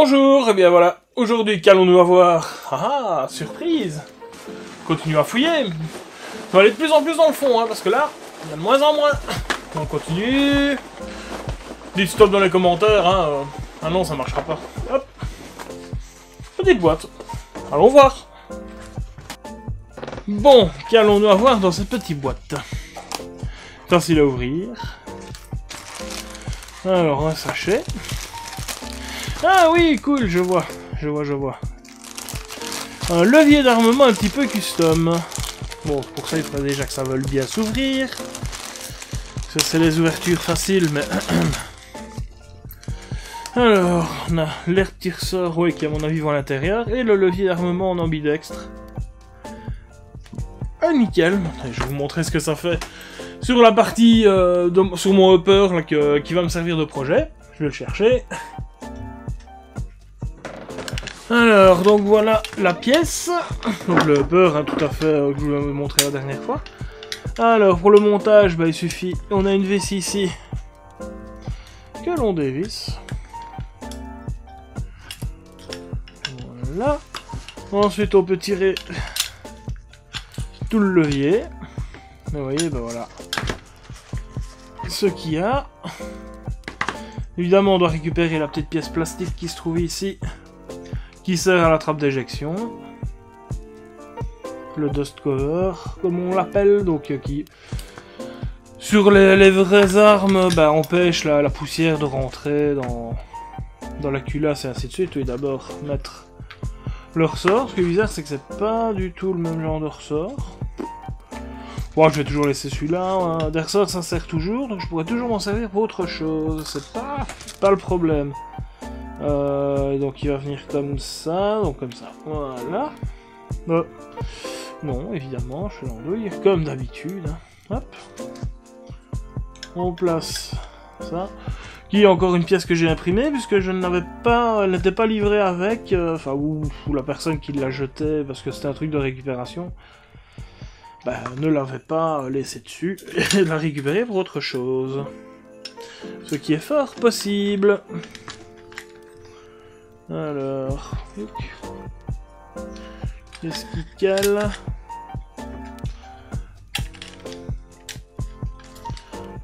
Bonjour, et bien voilà, aujourd'hui qu'allons-nous avoir? Ah, surprise! Continuons à fouiller. On va aller de plus en plus dans le fond, hein, parce que là, il y a de moins en moins. On continue. Dites stop dans les commentaires, hein. Ah non, ça marchera pas. Hop. Petite boîte. Allons voir. Bon, qu'allons-nous avoir dans cette petite boîte? Facile à ouvrir. Alors, un sachet. Ah oui, cool, je vois. Un levier d'armement un petit peu custom. Bon, pour ça, il faudrait déjà que ça veuille bien s'ouvrir. Ça, c'est les ouvertures faciles, mais... Alors, on a l'air petit ressort, oui, qui à mon avis va à l'intérieur, et le levier d'armement en ambidextre. Ah, nickel. Je vais vous montrer ce que ça fait sur la partie, sur mon hopper, là, qui va me servir de projet. Je vais le chercher. Alors, donc voilà la pièce. Donc le hopper, hein, tout à fait, que je vous l'avais montré la dernière fois. Alors, pour le montage, bah, il suffit, on a une vis ici que l'on dévisse. Voilà. Ensuite, on peut tirer tout le levier. Vous voyez, ben voilà ce qu'il y a. Évidemment, on doit récupérer la petite pièce plastique qui se trouve ici, qui sert à la trappe d'éjection. Le dust cover, comme on l'appelle, donc qui... Sur les vraies armes, bah, empêche la poussière de rentrer dans la culasse et ainsi de suite. Oui, d'abord mettre le ressort. Ce qui est bizarre, c'est que c'est pas du tout le même genre de ressort. Bon, je vais toujours laisser celui-là. Hein. Des ressorts, ça sert toujours, donc je pourrais toujours m'en servir pour autre chose. C'est pas le problème. Donc il va venir comme ça, voilà. Non, évidemment, je fais l'andouille, comme d'habitude. Hein. Hop. On place ça. Qui est encore une pièce que j'ai imprimée, puisque je n'avais pas, elle n'était pas livrée avec, enfin, ou la personne qui l'a jetée, parce que c'était un truc de récupération, bah, ne l'avait pas laissé dessus, et l'a récupérée pour autre chose. Ce qui est fort possible. Alors, qu'est-ce qui cale?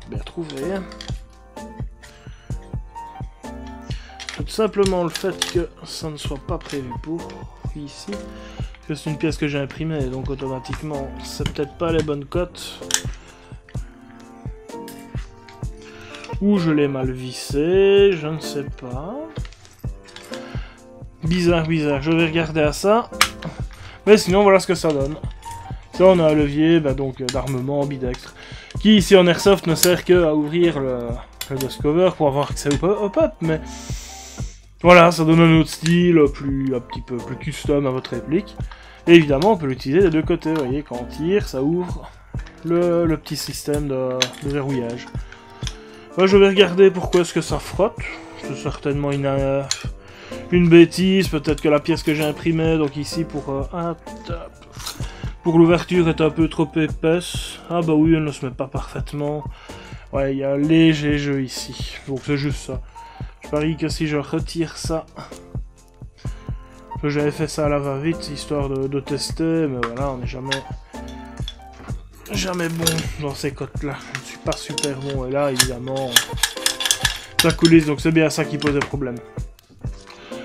Bien trouvé. Tout simplement le fait que ça ne soit pas prévu pour ici. C'est une pièce que j'ai imprimée, donc automatiquement, c'est peut-être pas les bonnes cotes. Ou je l'ai mal vissé, je ne sais pas. Bizarre, je vais regarder à ça. Mais sinon, voilà ce que ça donne. Ça, on a un levier donc d'armement ambidextre, qui ici en airsoft ne sert que à ouvrir le dust cover pour avoir accès au pop-up, mais voilà, ça donne un autre style, un petit peu plus custom à votre réplique. Et évidemment, on peut l'utiliser des deux côtés. Vous voyez, quand on tire, ça ouvre le petit système de verrouillage. Moi, je vais regarder pourquoi est-ce que ça frotte. C'est certainement une bêtise, peut-être que la pièce que j'ai imprimée, donc ici pour l'ouverture est un peu trop épaisse. Ah bah oui, elle ne se met pas parfaitement. Ouais, il y a un léger jeu ici, donc c'est juste ça. Je parie que si je retire ça, j'avais fait ça à la va-vite, histoire de tester, mais voilà, on n'est jamais bon dans ces cotes-là. Je ne suis pas super bon, et là, évidemment, ça coulisse, donc c'est bien ça qui posait problème.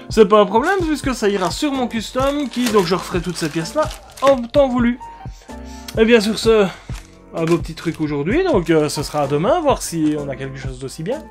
C'est pas un problème, puisque ça ira sur mon custom, donc je referai toutes ces pièces-là en temps voulu. Et bien sur ce, un beau petit truc aujourd'hui, donc ce sera à demain, voir si on a quelque chose d'aussi bien.